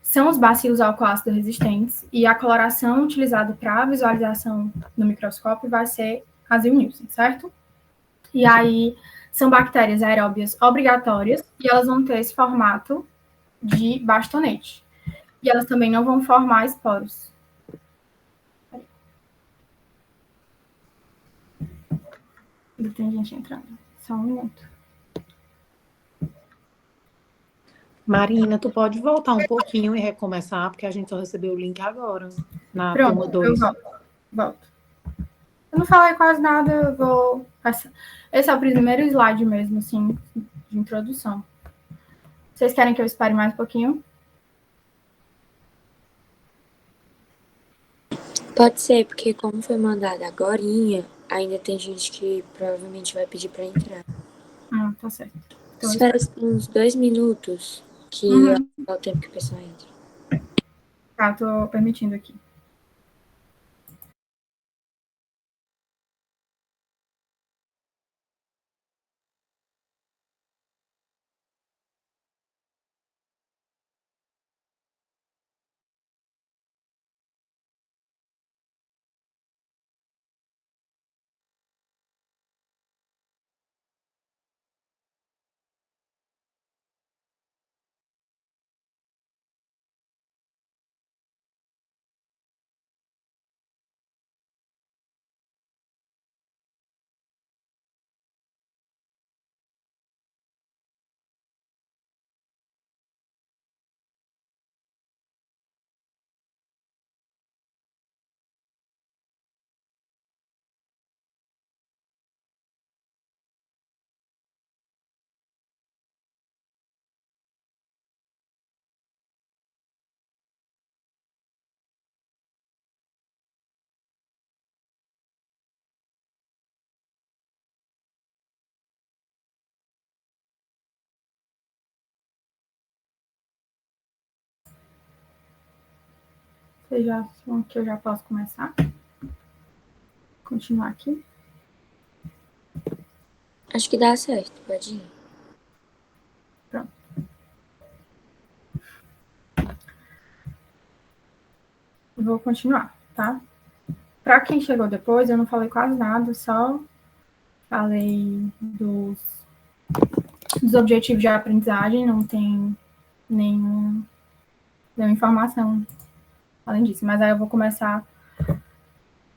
são os bacilos alcoócido resistentes, e a coloração utilizada para visualização no microscópio vai ser a Zil-Nielsen, certo? E aí, são bactérias aeróbias obrigatórias, e elas vão ter esse formato de bastonete. E elas também não vão formar esporos. Tem gente entrando. Só um minuto. Marina, tu pode voltar um pouquinho e recomeçar, porque a gente só recebeu o link agora, na turma Pronto, 2. eu volto. Eu não falei quase nada, eu vou... Esse é o primeiro slide mesmo, assim, de introdução. Vocês querem que eu espere mais um pouquinho? Pode ser, porque como foi mandada agorinha, ainda tem gente que provavelmente vai pedir para entrar. Tá certo. Então, espera uns 2 minutos, que é o tempo que o pessoal entra. Tá, tô permitindo aqui. Vocês já acham que eu já posso começar? Continuar aqui? Acho que dá certo, pode ir. Pronto. Vou continuar, tá? Para quem chegou depois, eu não falei quase nada, só falei dos objetivos de aprendizagem, não tem nenhuma informação além disso. Mas aí eu vou começar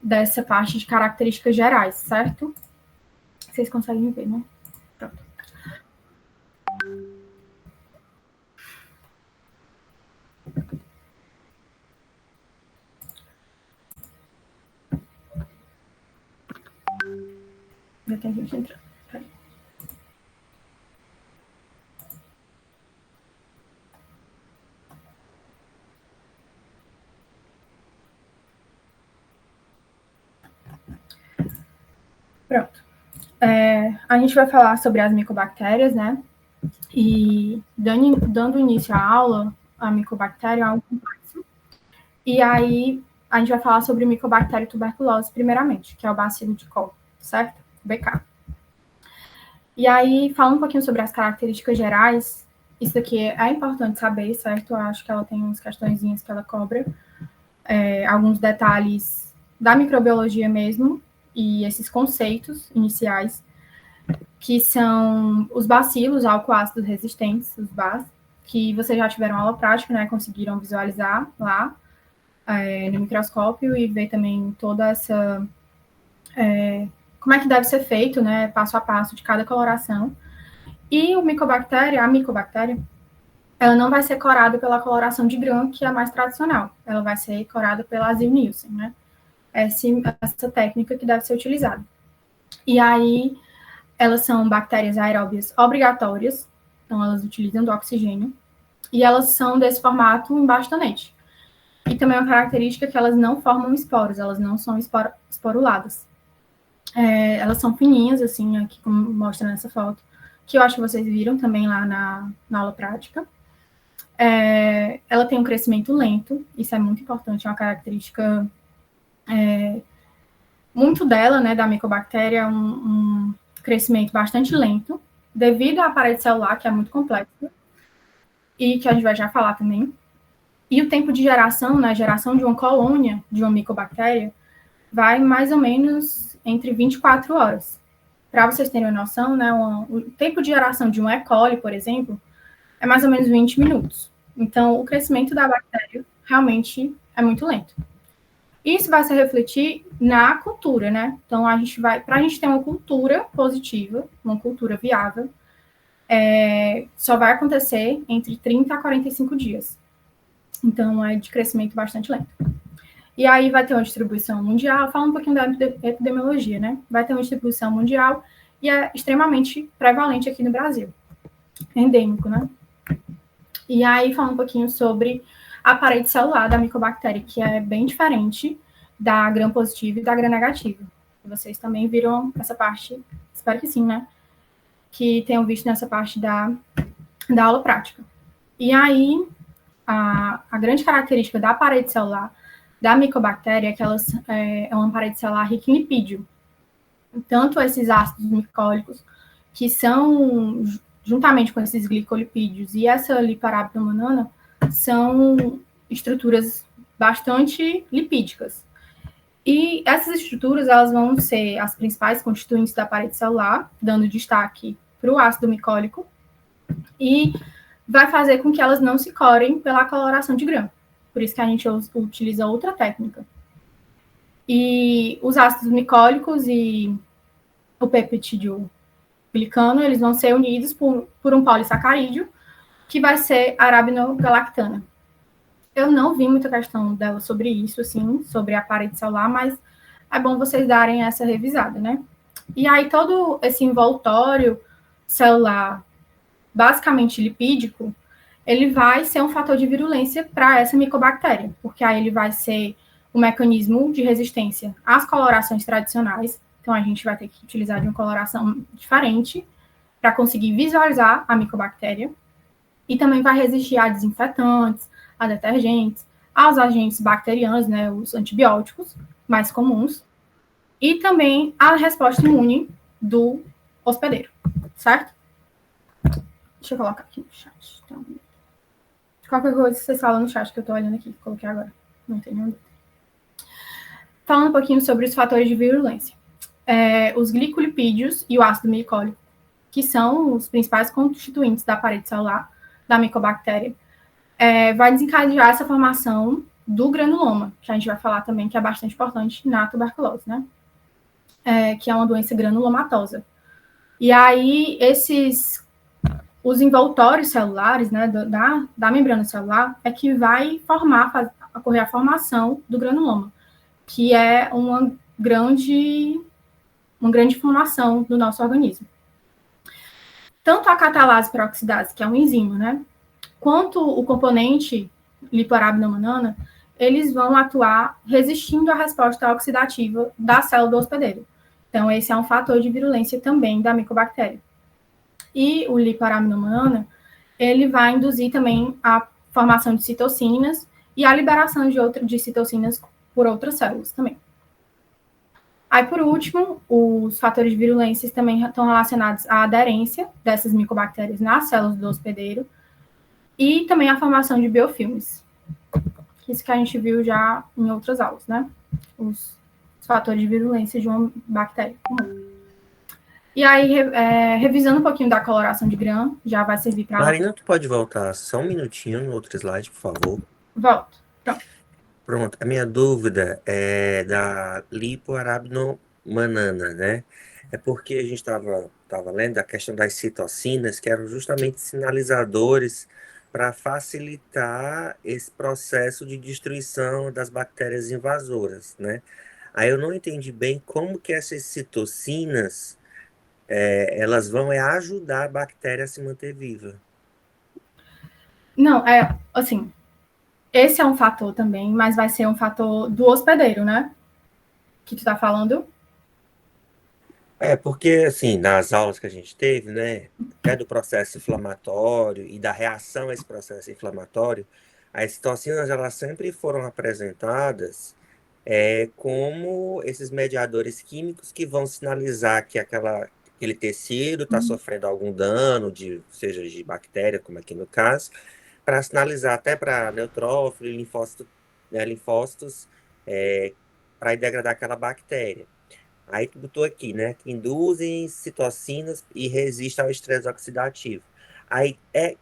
dessa parte de características gerais, certo? Vocês conseguem ver, né? Pronto. Já tem gente entrando. Peraí. Pronto. A gente vai falar sobre as micobactérias, né? E dando início à aula, a micobactéria é algo complexo. E aí, a gente vai falar sobre micobactéria tuberculose, primeiramente, que é o bacilo de Koch, certo? BK. E aí, falando um pouquinho sobre as características gerais, isso aqui é importante saber, certo? Eu acho que ela tem umas questõezinhas que ela cobra, alguns detalhes da microbiologia mesmo, e esses conceitos iniciais, que são os bacilos alcoácidos resistentes, os BAS, que vocês já tiveram aula prática, né? Conseguiram visualizar lá no microscópio e ver também toda essa... como é que deve ser feito, né? Passo a passo de cada coloração. E a micobactéria, ela não vai ser corada pela coloração de Gram, que é a mais tradicional. Ela vai ser corada pela Zil-Nielsen, né? Essa técnica que deve ser utilizada. E aí, elas são bactérias aeróbias obrigatórias, então elas utilizam do oxigênio, e elas são desse formato em bastonete. E também uma característica que elas não formam esporos, elas não são esporuladas. Elas são fininhas, assim, aqui como mostra nessa foto, que eu acho que vocês viram também lá na aula prática. Ela tem um crescimento lento, isso é muito importante, é uma característica muito dela, né, da micobactéria, um crescimento bastante lento, devido à parede celular, que é muito complexa, e que a gente vai já falar também. E o tempo de geração, né, geração de uma colônia de uma micobactéria, vai mais ou menos entre 24 horas. Para vocês terem uma noção, né, o tempo de geração de um E. coli, por exemplo, é mais ou menos 20 minutos. Então, o crescimento da bactéria realmente é muito lento. Isso vai se refletir na cultura, né? Então, para a gente ter uma cultura positiva, uma cultura viável, só vai acontecer entre 30 a 45 dias. Então, é de crescimento bastante lento. E aí vai ter uma distribuição mundial, fala um pouquinho da epidemiologia, né? Vai ter uma distribuição mundial e é extremamente prevalente aqui no Brasil. Endêmico, né? E aí fala um pouquinho sobre a parede celular da micobactéria, que é bem diferente da gram-positiva e da gram-negativa. Vocês também viram essa parte, espero que sim, né? Que tenham visto nessa parte da aula prática. E aí, a grande característica da parede celular da micobactéria é que é uma parede celular rica em lipídio. Tanto esses ácidos micólicos, que são, juntamente com esses glicolipídios e essa lipoarabinomanana, são estruturas bastante lipídicas. E essas estruturas, elas vão ser as principais constituintes da parede celular, dando destaque para o ácido micólico, e vai fazer com que elas não se corem pela coloração de grão. Por isso que a gente utiliza outra técnica. E os ácidos micólicos e o peptídeo glicano, eles vão ser unidos por um polissacarídeo, que vai ser arabinogalactana. Eu não vi muita questão dela sobre isso, assim, sobre a parede celular, mas é bom vocês darem essa revisada, né? E aí todo esse envoltório celular, basicamente lipídico, ele vai ser um fator de virulência para essa micobactéria, porque aí ele vai ser um mecanismo de resistência às colorações tradicionais. Então, a gente vai ter que utilizar de uma coloração diferente para conseguir visualizar a micobactéria. E também vai resistir a desinfetantes, a detergentes, aos agentes bacterianos, né, os antibióticos mais comuns, e também a resposta imune do hospedeiro, certo? Deixa eu colocar aqui no chat. Então, qualquer coisa vocês falam no chat que eu tô olhando aqui, coloquei agora. Não tem nenhum. Falando um pouquinho sobre os fatores de virulência. Os glicolipídios e o ácido micólico, que são os principais constituintes da parede celular da micobactéria, vai desencadear essa formação do granuloma, que a gente vai falar também que é bastante importante na tuberculose, né? Que é uma doença granulomatosa. E aí, os envoltórios celulares, né, da membrana celular, é que vai ocorrer a formação do granuloma, que é uma grande formação do nosso organismo. Tanto a catalase peroxidase, que é um enzima, né, quanto o componente lipoarabinomanana, eles vão atuar resistindo à resposta oxidativa da célula do hospedeiro. Então, esse é um fator de virulência também da micobactéria. E o lipoarabinomanana, ele vai induzir também a formação de citocinas e a liberação de citocinas por outras células também. Aí, por último, os fatores de virulência também estão relacionados à aderência dessas micobactérias nas células do hospedeiro e também a formação de biofilmes. Isso que a gente viu já em outras aulas, né? Os fatores de virulência de uma bactéria comum. E aí, revisando um pouquinho da coloração de Gram, já vai servir para... Marina, tu pode voltar só um minutinho no outro slide, por favor? Volto. Pronto. A minha dúvida é da lipoarabinomanana, né? É porque a gente estava lendo a questão das citocinas, que eram justamente sinalizadores para facilitar esse processo de destruição das bactérias invasoras, né? Aí eu não entendi bem como que essas citocinas elas vão ajudar a bactéria a se manter viva. Não, assim, esse é um fator também, mas vai ser um fator do hospedeiro, né? Que tu tá falando? Porque, assim, nas aulas que a gente teve, né, até do processo inflamatório e da reação a esse processo inflamatório, as citocinas, elas sempre foram apresentadas como esses mediadores químicos que vão sinalizar que aquele tecido está sofrendo algum dano, seja de bactéria, como aqui no caso, para sinalizar até para neutrófilo e linfócitos para degradar aquela bactéria. Aí tu botou aqui, né? Que induzem citocinas e resistem ao estresse oxidativo. Aí é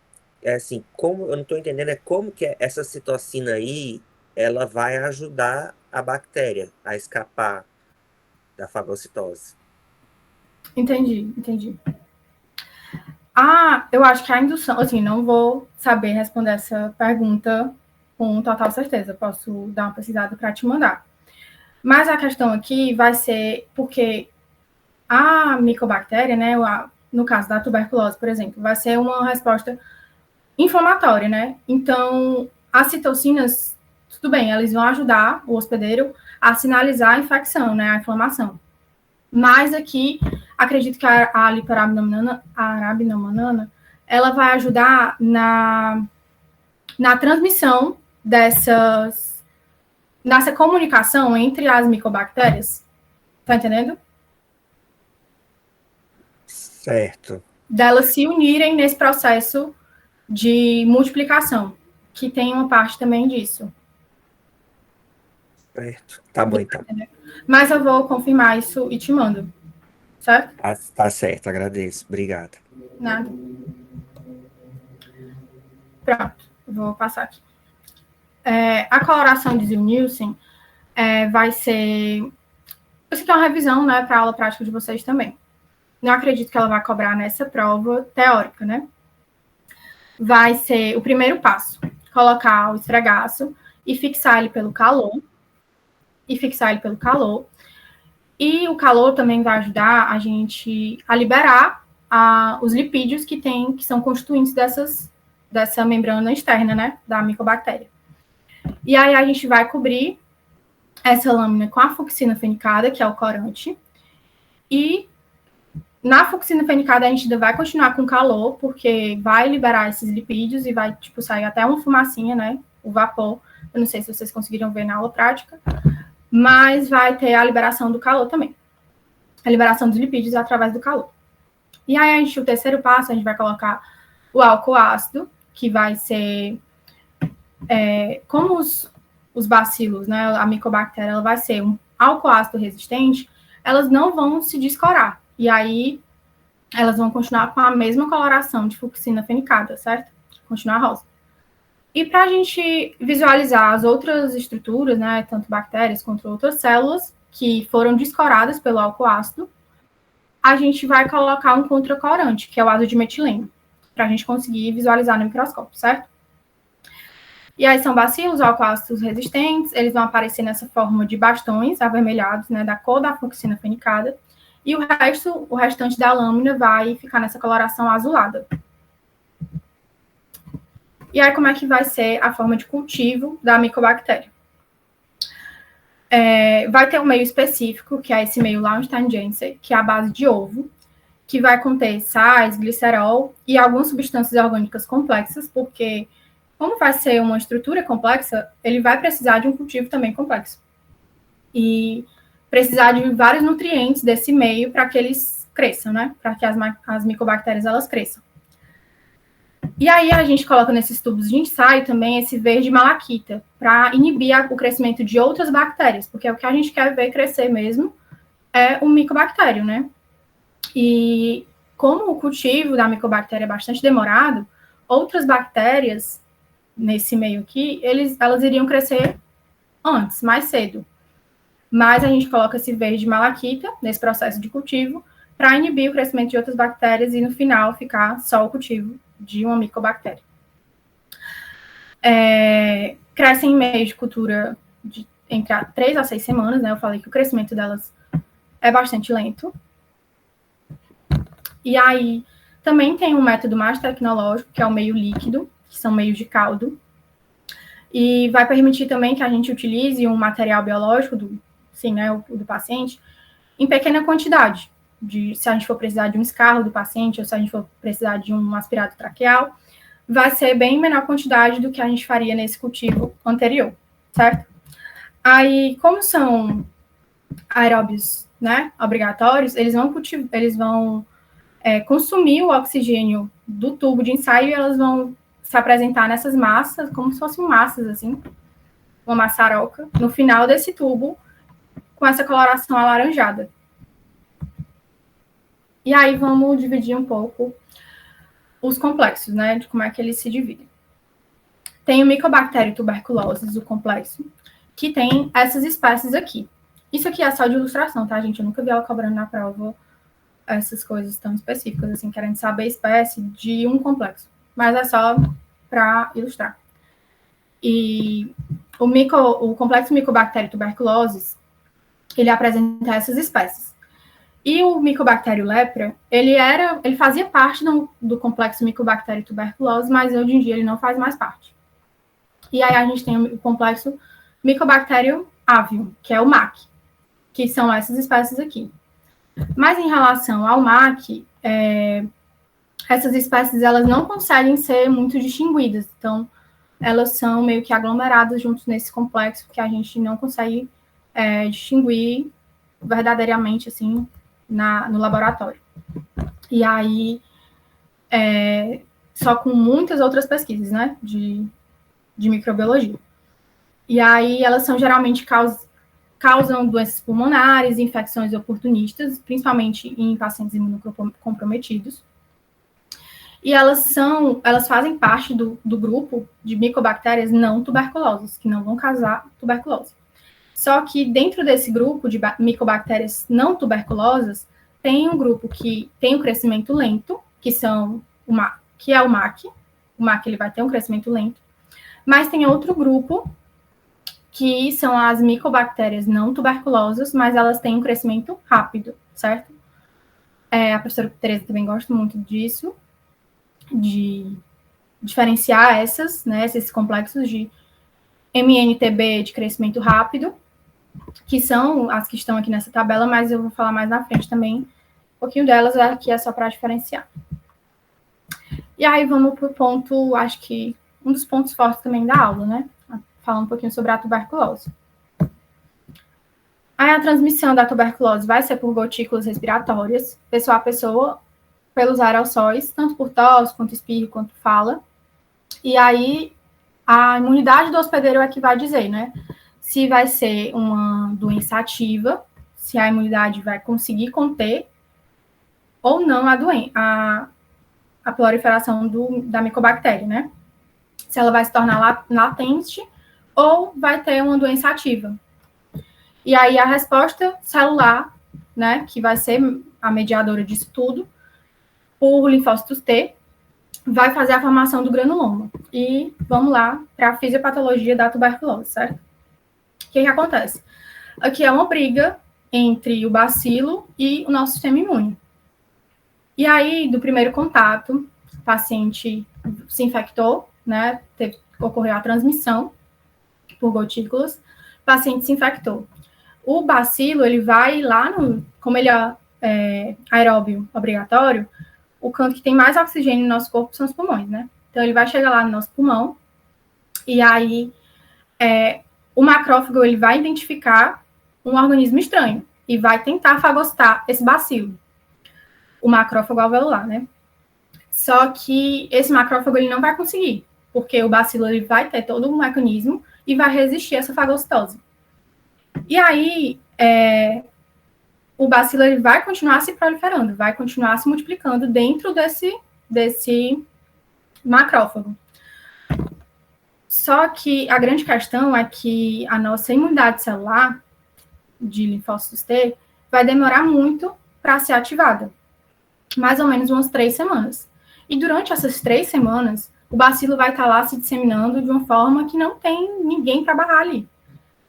assim, como eu não estou entendendo, é como que essa citocina aí ela vai ajudar a bactéria a escapar da fagocitose. Entendi. Eu acho que a indução, assim, não vou saber responder essa pergunta com total certeza. Posso dar uma pesquisada para te mandar. Mas a questão aqui vai ser porque a micobactéria, né, no caso da tuberculose, por exemplo, vai ser uma resposta inflamatória, né? Então, as citocinas, tudo bem, elas vão ajudar o hospedeiro a sinalizar a infecção, né, a inflamação. Mas aqui, acredito que a liparabinomanana, ela vai ajudar na transmissão nessa comunicação entre as micobactérias. Tá entendendo? Certo. Delas se unirem nesse processo de multiplicação, que tem uma parte também disso. Certo. Tá bom, então. Mas eu vou confirmar isso e te mando. Certo? Tá certo, agradeço. Obrigado. Nada. Pronto, vou passar aqui. A coloração de Zil-Nielsen vai ser... Isso aqui é uma revisão, né, para a aula prática de vocês também. Não acredito que ela vai cobrar nessa prova teórica, né? Vai ser o primeiro passo. Colocar o esfregaço e fixar ele pelo calor. E o calor também vai ajudar a gente a liberar os lipídios que são constituintes dessa membrana externa, né, da micobactéria. E aí a gente vai cobrir essa lâmina com a fucsina fenicada, que é o corante. E na fucsina fenicada a gente ainda vai continuar com calor, porque vai liberar esses lipídios e vai, tipo, sair até uma fumacinha, né, o vapor. Eu não sei se vocês conseguiram ver na aula prática, mas vai ter a liberação do calor também. A liberação dos lipídios através do calor. E aí, o terceiro passo, a gente vai colocar o álcool ácido, que vai ser... como os bacilos, né, a micobactéria, ela vai ser um álcool ácido resistente, elas não vão se descorar. E aí, elas vão continuar com a mesma coloração de fucsina fenicada, certo? Continuar rosa. E para a gente visualizar as outras estruturas, né, tanto bactérias quanto outras células, que foram descoradas pelo álcool ácido, a gente vai colocar um contracorante, que é o ácido de metileno, para a gente conseguir visualizar no microscópio, certo? E aí são bacilos alcoácidos resistentes, eles vão aparecer nessa forma de bastões avermelhados, né, da cor da fucsina fenicada, e o restante da lâmina vai ficar nessa coloração azulada. E aí, como é que vai ser a forma de cultivo da micobactéria? Vai ter um meio específico, que é esse meio Launstein-Janssen, que é a base de ovo, que vai conter sais, glicerol e algumas substâncias orgânicas complexas, porque, como vai ser uma estrutura complexa, ele vai precisar de um cultivo também complexo. E precisar de vários nutrientes desse meio para que eles cresçam, né? Para que as micobactérias, elas cresçam. E aí a gente coloca nesses tubos de ensaio também esse verde malaquita, para inibir o crescimento de outras bactérias, porque o que a gente quer ver crescer mesmo é um micobactério, né? E como o cultivo da micobactéria é bastante demorado, outras bactérias nesse meio aqui, elas iriam crescer antes, mais cedo. Mas a gente coloca esse verde malaquita nesse processo de cultivo para inibir o crescimento de outras bactérias e no final ficar só o cultivo de uma micobactéria. Crescem em meio de cultura entre 3 a 6 semanas, né? Eu falei que o crescimento delas é bastante lento. E aí, também tem um método mais tecnológico, que é o meio líquido, que são meios de caldo. E vai permitir também que a gente utilize um material biológico do paciente em pequena quantidade. Se a gente for precisar de um escarro do paciente ou se a gente for precisar de um aspirado traqueal, vai ser bem menor quantidade do que a gente faria nesse cultivo anterior, certo? Aí, como são aeróbios, né, obrigatórios, eles vão consumir o oxigênio do tubo de ensaio e elas vão se apresentar nessas massas, como se fossem massas, assim, uma maçaroca, no final desse tubo, com essa coloração alaranjada. E aí vamos dividir um pouco os complexos, né, de como é que eles se dividem. Tem o Mycobacterium tuberculosis, o complexo, que tem essas espécies aqui. Isso aqui é só de ilustração, tá, gente? Eu nunca vi ela cobrando na prova essas coisas tão específicas, assim, querendo saber a espécie de um complexo. Mas é só para ilustrar. E o complexo Mycobacterium tuberculosis, ele apresenta essas espécies. E o Mycobacterium lepra, ele fazia parte do complexo Mycobacterium tuberculosis, mas hoje em dia ele não faz mais parte. E aí a gente tem o complexo Mycobacterium avium, que é o MAC, que são essas espécies aqui. Mas em relação ao MAC, essas espécies elas não conseguem ser muito distinguidas. Então, elas são meio que aglomeradas juntos nesse complexo, que a gente não consegue distinguir verdadeiramente, assim, no laboratório. E aí, só com muitas outras pesquisas, né, de microbiologia. E aí, elas são geralmente causam doenças pulmonares, infecções oportunistas, principalmente em pacientes imunocomprometidos. E elas fazem parte do grupo de micobactérias não tuberculosas, que não vão causar tuberculose. Só que dentro desse grupo de micobactérias não tuberculosas, tem um grupo que tem um crescimento lento, que é o MAC. O MAC ele vai ter um crescimento lento. Mas tem outro grupo, que são as micobactérias não tuberculosas, mas elas têm um crescimento rápido, certo? A professora Tereza também gosta muito disso, de diferenciar esses complexos de MNTB de crescimento rápido, que são as que estão aqui nessa tabela, mas eu vou falar mais na frente também. Um pouquinho delas aqui é só para diferenciar. E aí vamos para o ponto, acho que um dos pontos fortes também da aula, né? Falar um pouquinho sobre a tuberculose. Aí a transmissão da tuberculose vai ser por gotículas respiratórias, pessoa a pessoa, pelos aerossóis, tanto por tosse, quanto espirro, quanto fala. E aí, a imunidade do hospedeiro é que vai dizer, né? Se vai ser uma doença ativa, se a imunidade vai conseguir conter ou não a proliferação da micobactéria, né? Se ela vai se tornar latente ou vai ter uma doença ativa. E aí, a resposta celular, né, que vai ser a mediadora disso tudo, por linfócitos T, vai fazer a formação do granuloma. E vamos lá para a fisiopatologia da tuberculose, certo? O que acontece? Aqui é uma briga entre o bacilo e o nosso sistema imune. E aí, do primeiro contato, o paciente se infectou, né? Ocorreu a transmissão por gotículas, o paciente se infectou. O bacilo, ele vai lá como ele é aeróbio obrigatório, o canto que tem mais oxigênio no nosso corpo são os pulmões, né? Então, ele vai chegar lá no nosso pulmão, e aí o macrófago ele vai identificar um organismo estranho e vai tentar fagocitar esse bacilo, o macrófago alveolar, né? Só que esse macrófago ele não vai conseguir, porque o bacilo ele vai ter todo um mecanismo e vai resistir a essa fagocitose. E aí, o bacilo ele vai continuar se proliferando, vai continuar se multiplicando dentro desse macrófago. Só que a grande questão é que a nossa imunidade celular de linfócitos T vai demorar muito para ser ativada, mais ou menos umas 3 semanas. E durante essas 3 semanas, o bacilo vai estar lá se disseminando de uma forma que não tem ninguém para barrar ali.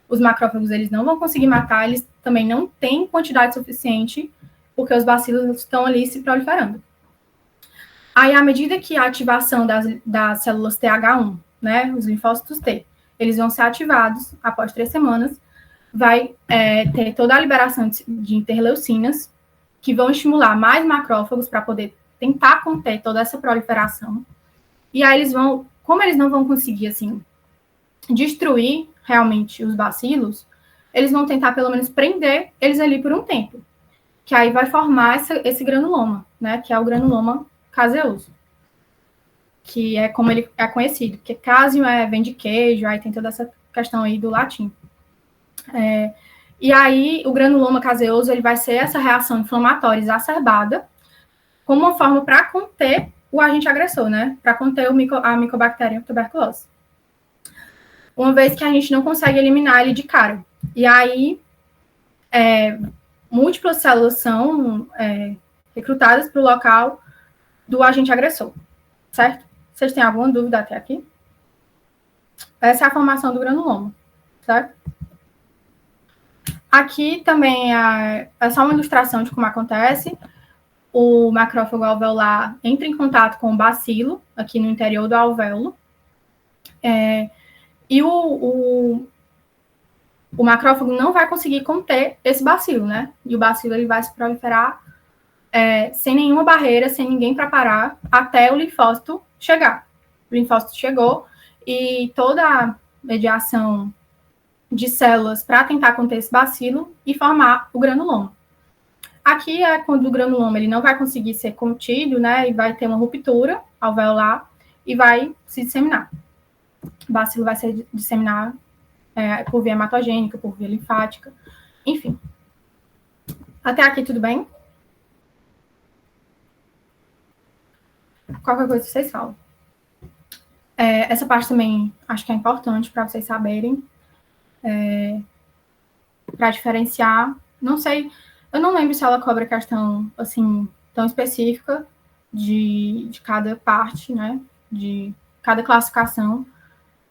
Os macrófagos eles não vão conseguir matar, eles também não têm quantidade suficiente, porque os bacilos estão ali se proliferando. Aí, à medida que a ativação das células TH1, né, os linfócitos T, eles vão ser ativados após 3 semanas, vai ter toda a liberação de interleucinas, que vão estimular mais macrófagos para poder tentar conter toda essa proliferação. E aí como eles não vão conseguir, assim, destruir realmente os bacilos, eles vão tentar pelo menos prender eles ali por um tempo, que aí vai formar esse granuloma, né, que é o granuloma caseoso, que é como ele é conhecido, porque caseum vem de queijo, aí tem toda essa questão aí do latim. E aí, o granuloma caseoso, ele vai ser essa reação inflamatória exacerbada, como uma forma para conter o agente agressor, né? Para conter a Mycobacterium tuberculose. Uma vez que a gente não consegue eliminar ele de cara. E aí, múltiplas células são recrutadas para o local do agente agressor, certo? Vocês têm alguma dúvida até aqui? Essa é a formação do granuloma, certo? Aqui também é só uma ilustração de como acontece. O macrófago alveolar entra em contato com o bacilo, aqui no interior do alvéolo, e o macrófago não vai conseguir conter esse bacilo, né? E o bacilo ele vai se proliferar sem nenhuma barreira, sem ninguém para parar, até o linfócito chegar. O linfócito chegou e toda a mediação de células para tentar conter esse bacilo e formar o granuloma. Aqui é quando o granuloma ele não vai conseguir ser contido, né? E vai ter uma ruptura alveolar e vai se disseminar. O bacilo vai se disseminar por via hematogênica, por via linfática, enfim. Até aqui tudo bem? Qualquer coisa vocês falam. Essa parte também acho que é importante para vocês saberem, para diferenciar. Não sei, eu não lembro se ela cobra questão assim tão específica de cada parte, né? De cada classificação,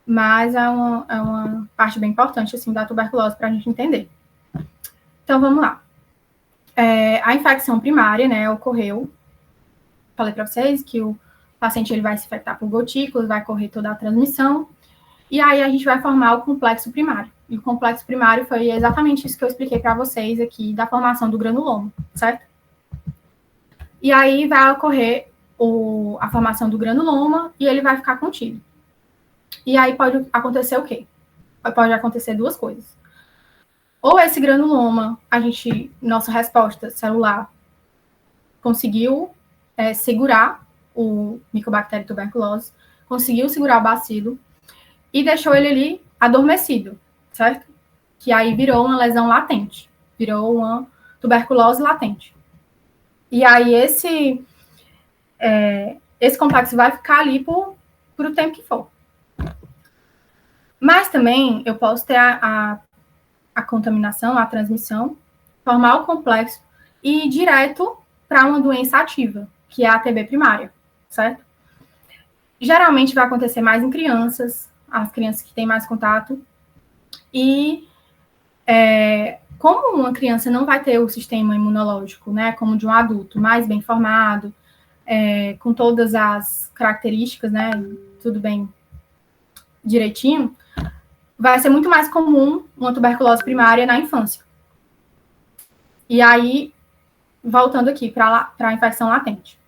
mas é uma parte bem importante assim da tuberculose para a gente entender. Então vamos lá. A infecção primária, né, ocorreu. Falei para vocês que o paciente ele vai se infectar por gotículas, vai correr toda a transmissão, e aí a gente vai formar o complexo primário. E o complexo primário foi exatamente isso que eu expliquei para vocês aqui, da formação do granuloma, certo? E aí vai ocorrer a formação do granuloma e ele vai ficar contido. E aí pode acontecer o quê? Pode acontecer duas coisas. Ou esse granuloma, nossa resposta celular conseguiu segurar o Mycobacterium tuberculose, conseguiu segurar o bacilo e deixou ele ali adormecido, certo? Que aí virou uma lesão latente, virou uma tuberculose latente. E aí esse complexo vai ficar ali por o tempo que for. Mas também eu posso ter a contaminação, a transmissão, formar o complexo e ir direto para uma doença ativa, que é a TB primária, certo? Geralmente vai acontecer mais em crianças, as crianças que têm mais contato, e como uma criança não vai ter o sistema imunológico, né, como de um adulto, mais bem formado, com todas as características, né, tudo bem direitinho, vai ser muito mais comum uma tuberculose primária na infância. E aí, voltando aqui para a infecção latente.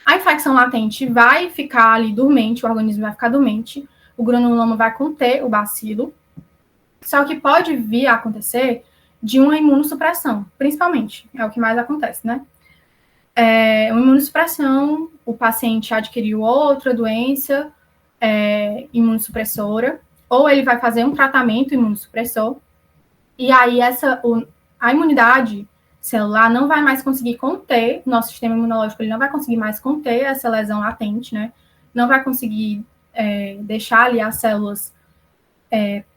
A infecção latente vai ficar ali dormente, o organismo vai ficar dormente, o granuloma vai conter o bacilo, só que pode vir a acontecer de uma imunossupressão, principalmente, é o que mais acontece, né? Uma imunossupressão, o paciente adquiriu outra doença imunossupressora, ou ele vai fazer um tratamento imunossupressor, e aí a imunidade celular não vai mais conseguir conter, nosso sistema imunológico ele não vai conseguir mais conter essa lesão latente, né? Não vai conseguir deixar ali as células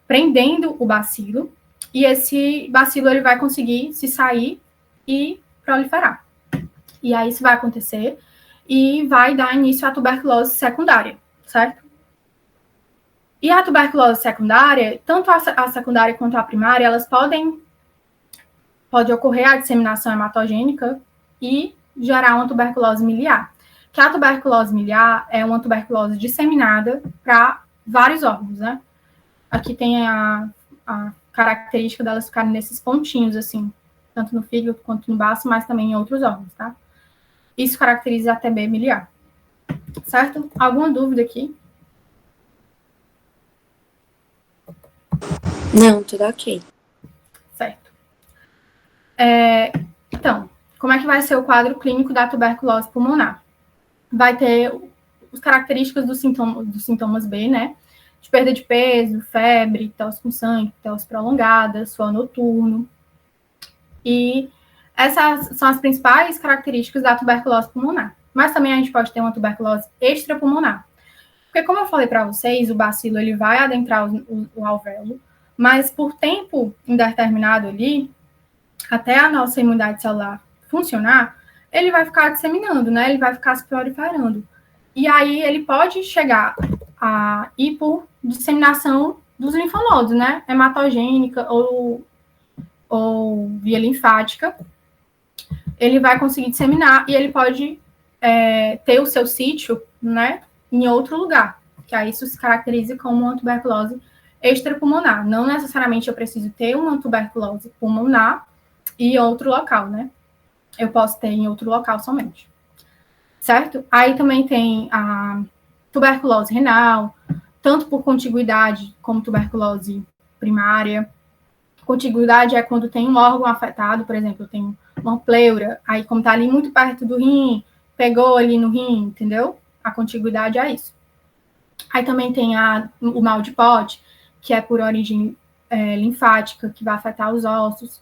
prendendo o bacilo, e esse bacilo ele vai conseguir se sair e proliferar. E aí isso vai acontecer e vai dar início à tuberculose secundária, certo? E a tuberculose secundária, tanto a secundária quanto a primária, elas pode ocorrer a disseminação hematogênica e gerar uma tuberculose miliar. Que a tuberculose miliar é uma tuberculose disseminada para vários órgãos, né? Aqui tem a característica delas ficarem nesses pontinhos, assim, tanto no fígado quanto no baço, mas também em outros órgãos, tá? Isso caracteriza a TB miliar. Certo? Alguma dúvida aqui? Não, tudo ok. Certo. Então, como é que vai ser o quadro clínico da tuberculose pulmonar? Vai ter as características dos sintomas B, né? De perda de peso, febre, tosse com sangue, tosse prolongada, suor noturno. E essas são as principais características da tuberculose pulmonar. Mas também a gente pode ter uma tuberculose extrapulmonar. Porque, como eu falei para vocês, o bacilo ele vai adentrar o alvéolo, mas por tempo indeterminado ali, até a nossa imunidade celular funcionar, ele vai ficar disseminando, né? Ele vai ficar se proliferando. E aí ele pode chegar a ir por disseminação dos linfonodos, né? Hematogênica ou via linfática. Ele vai conseguir disseminar e ele pode ter o seu sítio, né? Em outro lugar, que aí isso se caracteriza como uma tuberculose extrapulmonar. Não necessariamente eu preciso ter uma tuberculose pulmonar e outro local, né? Eu posso ter em outro local somente. Certo? Aí também tem a tuberculose renal, tanto por contiguidade como tuberculose primária. Contiguidade é quando tem um órgão afetado, por exemplo, eu tenho uma pleura, aí como tá ali muito perto do rim, pegou ali no rim, entendeu? A contiguidade é isso. Aí também tem o mal de Pote, que é por origem linfática, que vai afetar os ossos.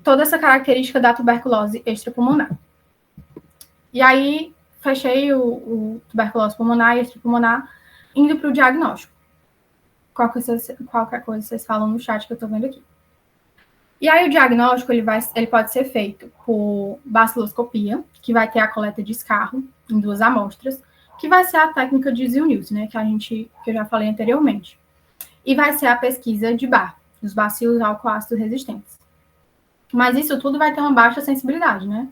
Toda essa característica da tuberculose extrapulmonar. E aí, fechei o tuberculose pulmonar e extrapulmonar, indo para o diagnóstico. Qualquer coisa vocês falam no chat que eu estou vendo aqui. E aí, o diagnóstico, ele pode ser feito por baciloscopia, que vai ter a coleta de escarro em 2 amostras, que vai ser a técnica de Zillnius, né, que eu já falei anteriormente. E vai ser a pesquisa de Barr, dos bacilos álcool-ácido resistentes. Mas isso tudo vai ter uma baixa sensibilidade, né?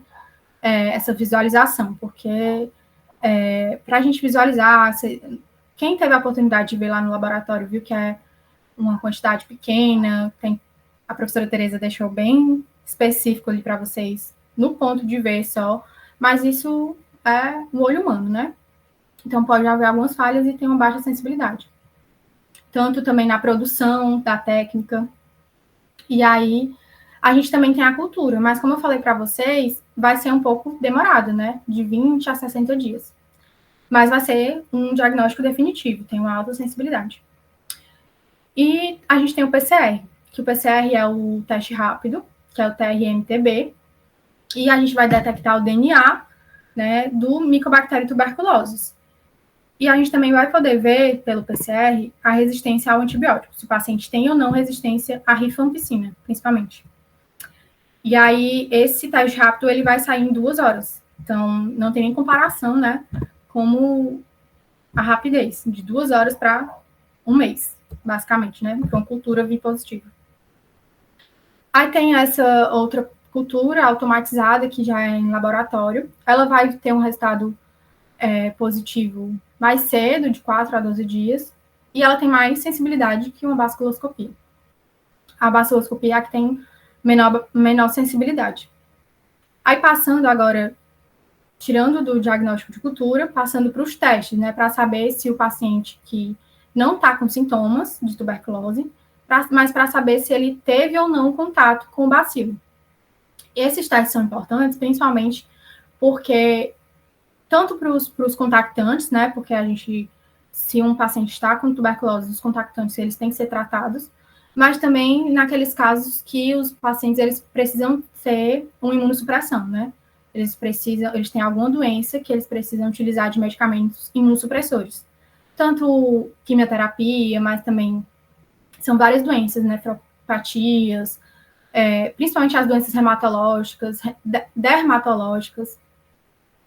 Essa visualização, porque para a gente visualizar, quem teve a oportunidade de ver lá no laboratório viu que é uma quantidade pequena, a professora Tereza deixou bem específico ali para vocês, no ponto de ver só, mas isso é o olho humano, né? Então pode haver algumas falhas e tem uma baixa sensibilidade. Tanto também na produção da técnica. E aí, a gente também tem a cultura, mas como eu falei para vocês, vai ser um pouco demorado, né? De 20 a 60 dias. Mas vai ser um diagnóstico definitivo, tem uma alta sensibilidade. E a gente tem o PCR, que o PCR é o teste rápido, que é o TRMTB, e a gente vai detectar o DNA, né, do Mycobacterium tuberculosis. E a gente também vai poder ver, pelo PCR, a resistência ao antibiótico, se o paciente tem ou não resistência à rifampicina, principalmente. E aí, esse teste rápido, ele vai sair em 2 horas. Então, não tem nem comparação, né, como a rapidez, de 2 horas para 1 mês, basicamente, né, com cultura vir positiva. Aí tem essa outra cultura automatizada, que já é em laboratório. Ela vai ter um resultado positivo mais cedo, de 4 a 12 dias, e ela tem mais sensibilidade que uma baciloscopia. A baciloscopia é a que tem menor sensibilidade. Aí passando agora, tirando do diagnóstico de cultura, passando para os testes, né, para saber se o paciente que não está com sintomas de tuberculose, mas para saber se ele teve ou não contato com o bacilo. Esses testes são importantes, principalmente porque tanto para os contactantes, né, porque se um paciente está com tuberculose, os contactantes, eles têm que ser tratados, mas também naqueles casos que os pacientes, eles precisam ter uma imunossupressão, né, eles têm alguma doença que eles precisam utilizar de medicamentos imunossupressores, tanto quimioterapia, mas também são várias doenças, nefropatias, principalmente as doenças hematológicas, dermatológicas.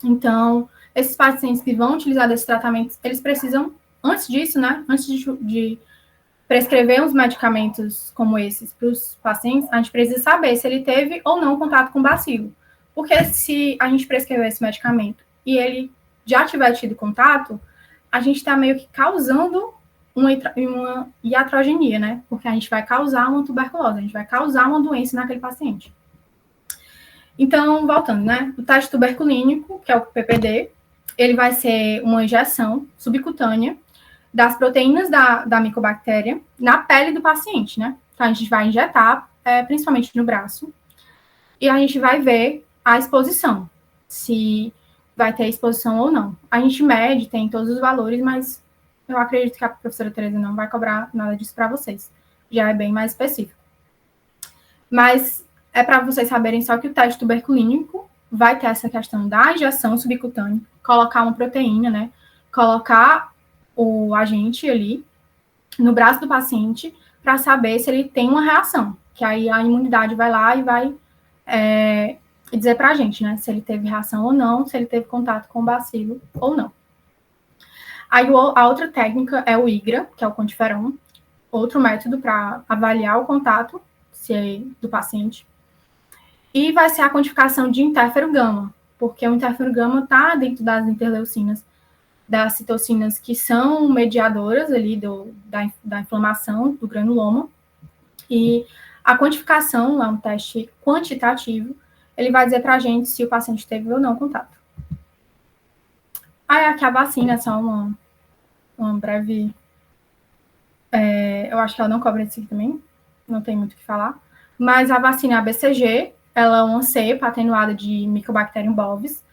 Então, esses pacientes que vão utilizar desses tratamentos, eles precisam, antes disso, né, antes de prescrever uns medicamentos como esses para os pacientes, a gente precisa saber se ele teve ou não contato com bacilo. Porque se a gente prescrever esse medicamento e ele já tiver tido contato, a gente está meio que causando uma iatrogenia, né? Porque a gente vai causar uma tuberculose, a gente vai causar uma doença naquele paciente. Então, voltando, né? O teste tuberculínico, que é o PPD, ele vai ser uma injeção subcutânea das proteínas da micobactéria na pele do paciente, né? Então, a gente vai injetar, principalmente no braço, e a gente vai ver a exposição. Se vai ter exposição ou não. A gente mede, tem todos os valores, mas eu acredito que a professora Tereza não vai cobrar nada disso para vocês. Já é bem mais específico. Mas é para vocês saberem só que o teste tuberculínico vai ter essa questão da injeção subcutânea, colocar uma proteína, né? Colocar o agente ali no braço do paciente para saber se ele tem uma reação. Que aí a imunidade vai lá e vai dizer para a gente, né? Se ele teve reação ou não, se ele teve contato com o bacilo ou não. Aí a outra técnica é o IGRA, que é o quantiferon, outro método para avaliar o contato do paciente. E vai ser a quantificação de interferon gama, porque o interferon gama está dentro das interleucinas, das citocinas que são mediadoras ali da inflamação do granuloma. E a quantificação é um teste quantitativo, ele vai dizer para a gente se o paciente teve ou não contato. Aí aqui a vacina é só uma breve... eu acho que ela não cobre isso aqui também, não tem muito o que falar. Mas a vacina BCG, ela é uma cepa atenuada de Mycobacterium bovis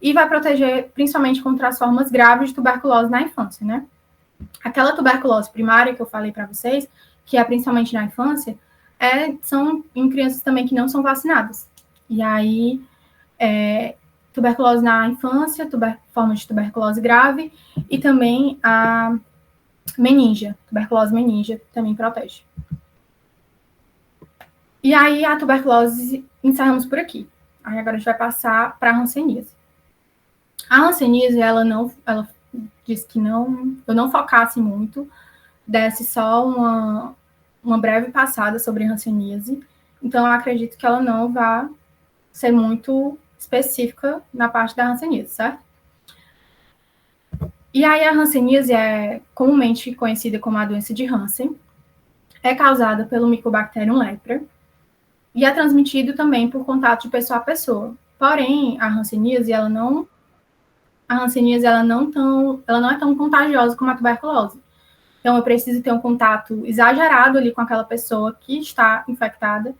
e vai proteger principalmente contra as formas graves de tuberculose na infância, né? Aquela tuberculose primária que eu falei para vocês, que é principalmente na infância, são em crianças também que não são vacinadas. E aí, tuberculose na infância, forma de tuberculose grave, e também a meningia, tuberculose meningia, também protege. E aí, a tuberculose, encerramos por aqui. Aí agora a gente vai passar para a hanseníase. A hanseníase, ela disse que eu não focasse muito, desse só uma breve passada sobre a hanseníase. Então, eu acredito que ela não vai ser muito específica na parte da hanseníase, certo? E aí, a hanseníase é comumente conhecida como a doença de Hansen. É causada pelo Mycobacterium lepra e é transmitido também por contato de pessoa a pessoa. Porém, a hanseníase, ela não é tão contagiosa como a tuberculose. Então, eu preciso ter um contato exagerado ali com aquela pessoa que está infectada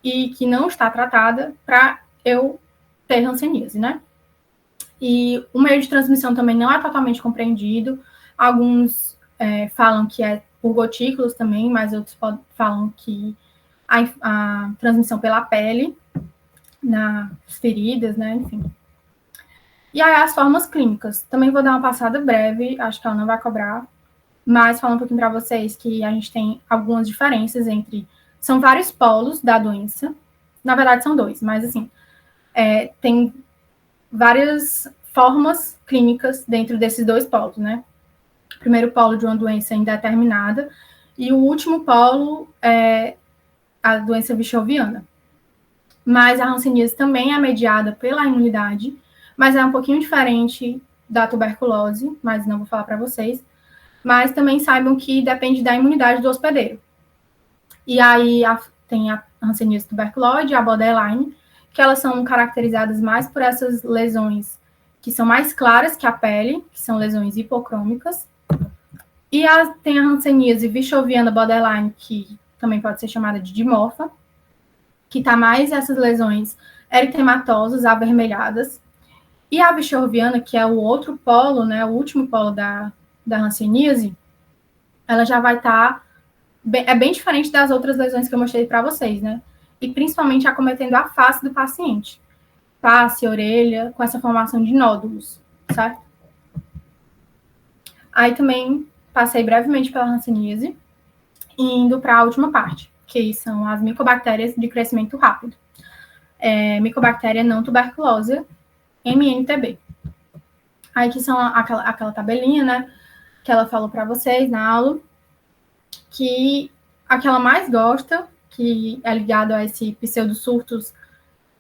e que não está tratada para eu ter hanseníase, né? E o meio de transmissão também não é totalmente compreendido. Alguns falam que é por gotículos também, mas outros falam que a transmissão pela pele, nas feridas, né? Enfim. E aí as formas clínicas. Também vou dar uma passada breve, acho que ela não vai cobrar, mas falando um pouquinho para vocês que a gente tem algumas diferenças entre... São vários polos da doença. Na verdade, são dois, mas assim, tem várias formas clínicas dentro desses dois polos, né? O primeiro polo de uma doença indeterminada e o último polo é a doença vichoviana. Mas a hanseníase também é mediada pela imunidade, mas é um pouquinho diferente da tuberculose, mas não vou falar para vocês. Mas também saibam que depende da imunidade do hospedeiro. E aí tem a hanseníase tuberculoide e a borderline, que elas são caracterizadas mais por essas lesões que são mais claras que a pele, que são lesões hipocrômicas. E tem a hanseníase vichoviana borderline, que também pode ser chamada de dimorfa, que está mais essas lesões eritematosas, avermelhadas. E a vichoviana, que é o outro polo, né, o último polo da hanseníase, ela já vai estar... é bem diferente das outras lesões que eu mostrei para vocês, né? E principalmente acometendo a face do paciente. Face, orelha, com essa formação de nódulos, certo? Aí também passei brevemente pela hanseníase, indo para a última parte, que são as micobactérias de crescimento rápido. Mycobacteria não tuberculosa, MNTB. Aí que são aquela tabelinha, né, que ela falou para vocês na aula, que a que ela mais gosta, que é ligado a esse pseudosurtos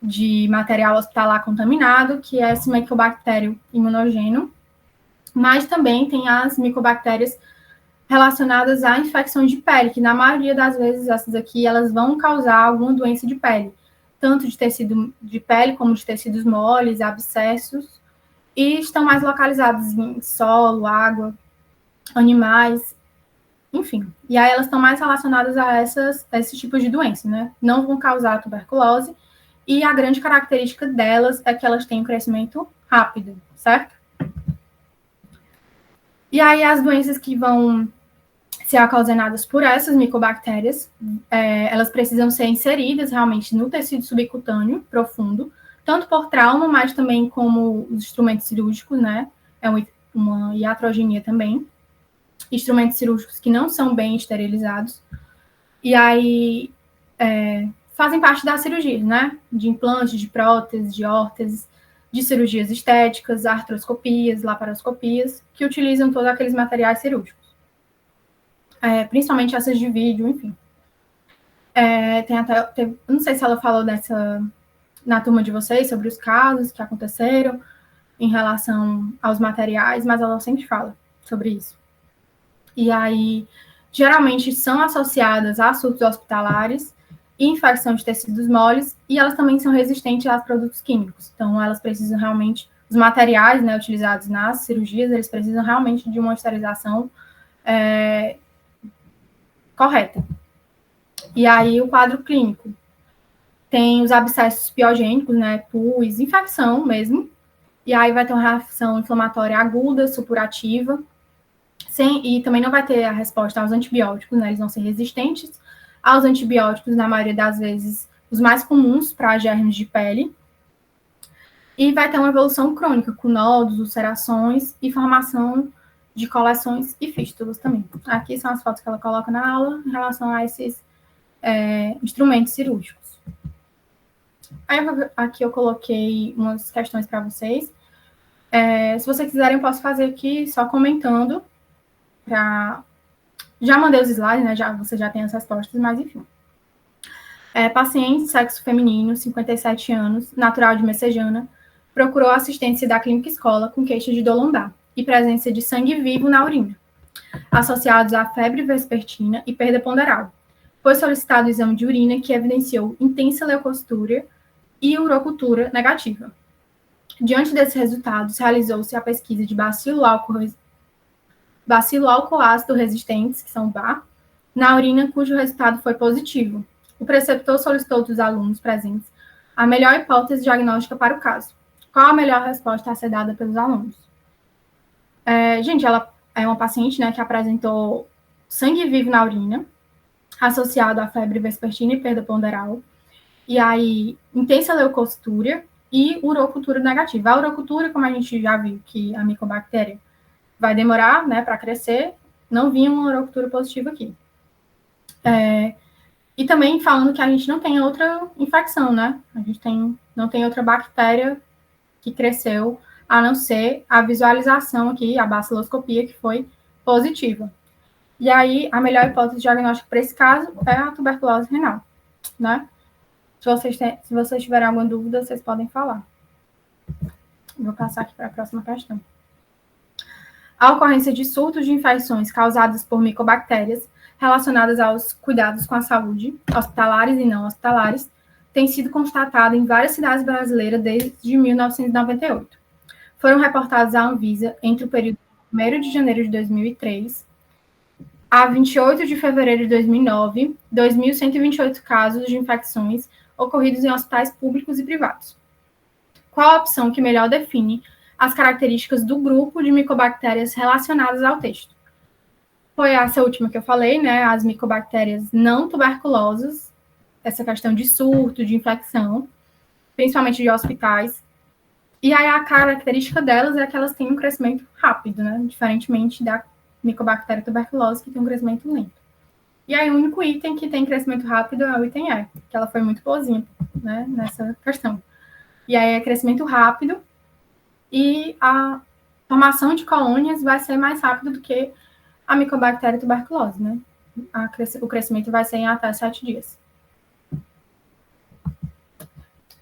de material hospitalar contaminado, que é esse Mycobacterium imunogênio, mas também tem as micobactérias relacionadas a infecções de pele, que na maioria das vezes essas aqui, elas vão causar alguma doença de pele, tanto de tecido de pele como de tecidos moles, abscessos, e estão mais localizadas em solo, água, animais, enfim. E aí elas estão mais relacionadas a esses tipos de doença, né? Não vão causar tuberculose, e a grande característica delas é que elas têm um crescimento rápido, certo? E aí, as doenças que vão ser ocasionadas por essas micobactérias, elas precisam ser inseridas realmente no tecido subcutâneo profundo, tanto por trauma, mas também como os instrumentos cirúrgicos, né? É uma iatrogenia também. Instrumentos cirúrgicos que não são bem esterilizados. E aí, fazem parte das cirurgias, né? De implantes, de próteses, de órteses, de cirurgias estéticas, artroscopias, laparoscopias, que utilizam todos aqueles materiais cirúrgicos. Principalmente essas de vídeo, enfim. Não sei se ela falou na turma de vocês sobre os casos que aconteceram em relação aos materiais, mas ela sempre fala sobre isso. E aí, geralmente são associadas a surtos hospitalares e infecção de tecidos moles, e elas também são resistentes a produtos químicos. Então, elas precisam realmente, os materiais, né, utilizados nas cirurgias, eles precisam realmente de uma esterilização correta. E aí, o quadro clínico tem os abscessos piogênicos, né, pus, infecção mesmo, e aí vai ter uma reação inflamatória aguda, supurativa, e também não vai ter a resposta aos antibióticos, né, eles vão ser resistentes aos antibióticos, na maioria das vezes, os mais comuns para germes de pele, e vai ter uma evolução crônica, com nódulos, ulcerações e formação de coleções e fístulas também. Aqui são as fotos que ela coloca na aula em relação a esses instrumentos cirúrgicos. Aí, aqui eu coloquei umas questões para vocês. Se vocês quiserem, eu posso fazer aqui só comentando. Já mandei os slides, né? Você já tem as respostas, mas enfim. Paciente, sexo feminino, 57 anos, natural de Messejana, procurou assistência da clínica escola com queixa de dor lombar e presença de sangue vivo na urina, associados à febre vespertina e perda ponderal. Foi solicitado o exame de urina que evidenciou intensa leucocitura e urocultura negativa. Diante desses resultados, realizou-se a pesquisa de bacilo alcoácido resistentes, que são BA, na urina, cujo resultado foi positivo. O preceptor solicitou dos alunos presentes a melhor hipótese diagnóstica para o caso. Qual a melhor resposta a ser dada pelos alunos? Gente, ela é uma paciente, né, que apresentou sangue vivo na urina, associado à febre vespertina e perda ponderal, e aí intensa leucocitura e urocultura negativa. A urocultura, como a gente já viu que a micobactéria vai demorar, né, para crescer, não vinha uma urocultura positiva aqui. E também falando que a gente não tem outra infecção, né? A gente não tem outra bactéria que cresceu, a não ser a visualização aqui, a baciloscopia, que foi positiva. E aí, a melhor hipótese diagnóstica para esse caso é a tuberculose renal, né? Se vocês tiverem alguma dúvida, vocês podem falar. Vou passar aqui para a próxima questão. A ocorrência de surtos de infecções causadas por micobactérias relacionadas aos cuidados com a saúde, hospitalares e não hospitalares, tem sido constatada em várias cidades brasileiras desde 1998. Foram reportados à Anvisa entre o período de 1º de janeiro de 2003 a 28 de fevereiro de 2009, 2.128 casos de infecções ocorridos em hospitais públicos e privados. Qual a opção que melhor define as características do grupo de micobactérias relacionadas ao texto? Foi essa última que eu falei, né? As micobactérias não tuberculosas, essa questão de surto, de infecção, principalmente de hospitais. E aí a característica delas é que elas têm um crescimento rápido, né? Diferentemente da micobactéria tuberculose, que tem um crescimento lento. E aí o único item que tem crescimento rápido é o item E, que ela foi muito boazinha, né, nessa questão. E aí é crescimento rápido e a formação de colônias vai ser mais rápido do que a micobactéria tuberculose, né? O crescimento vai ser em até 7 dias.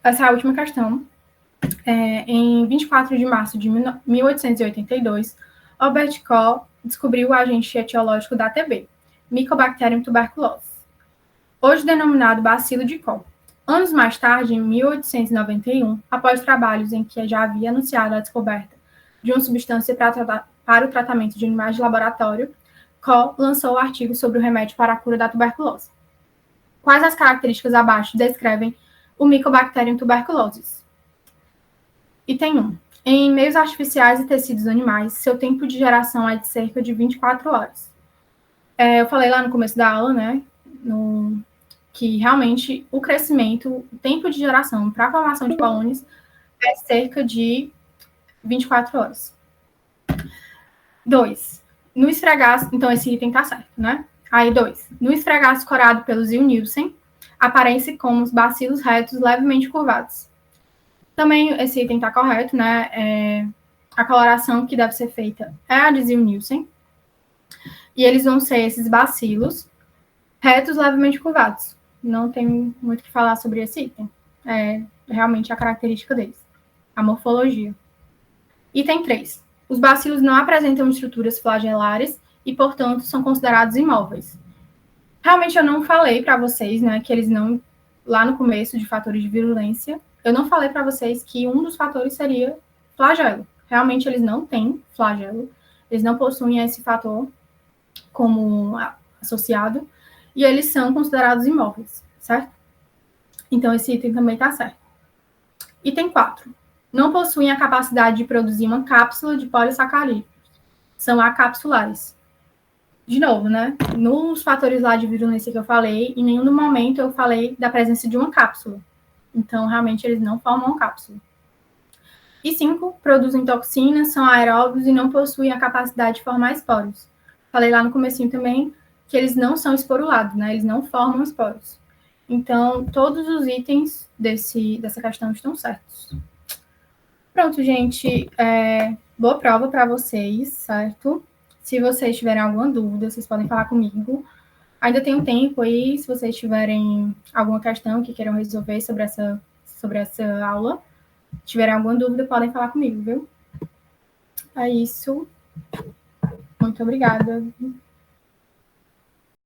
Essa é a última questão. Em 24 de março de 1882, Albert Koch descobriu o agente etiológico da TB, Mycobacterium tuberculosis, hoje denominado bacilo de Koch. Anos mais tarde, em 1891, após trabalhos em que já havia anunciado a descoberta de uma substância para o tratamento de animais de laboratório, Koch lançou o artigo sobre o remédio para a cura da tuberculose. Quais as características abaixo descrevem o Mycobacterium tuberculosis? Item 1. Em meios artificiais e tecidos animais, seu tempo de geração é de cerca de 24 horas. Eu falei lá no começo da aula, né, que realmente o crescimento, o tempo de geração para a formação de colônias é cerca de 24 horas. 2. No esfregaço, então esse item tá certo, né? Aí, 2. No esfregaço corado pelo Zil-Nielsen, aparece como os bacilos retos levemente curvados. Também esse item tá correto, né? A coloração que deve ser feita é a de Zil-Nielsen. E eles vão ser esses bacilos retos levemente curvados. Não tem muito o que falar sobre esse item. É realmente a característica deles. A morfologia. Item 3. Os bacilos não apresentam estruturas flagelares e, portanto, são considerados imóveis. Realmente eu não falei para vocês, né, que eles não, lá no começo de fatores de virulência, eu não falei para vocês que um dos fatores seria flagelo. Realmente eles não têm flagelo, eles não possuem esse fator como associado, e eles são considerados imóveis, certo? Então esse item também está certo. Item 4. Não possuem a capacidade de produzir uma cápsula de polissacarídeos. São acapsulares. De novo, né? Nos fatores lá de virulência que eu falei, em nenhum momento eu falei da presença de uma cápsula. Então, realmente, eles não formam cápsula. E 5, produzem toxinas, são aeróbios e não possuem a capacidade de formar esporos. Falei lá no comecinho também que eles não são esporulados, né? Eles não formam esporos. Então, todos os itens dessa questão estão certos. Pronto, gente. Boa prova para vocês, certo? Se vocês tiverem alguma dúvida, vocês podem falar comigo. Ainda tem um tempo aí, se vocês tiverem alguma questão que queiram resolver sobre essa aula, tiverem alguma dúvida, podem falar comigo, viu? É isso. Muito obrigada.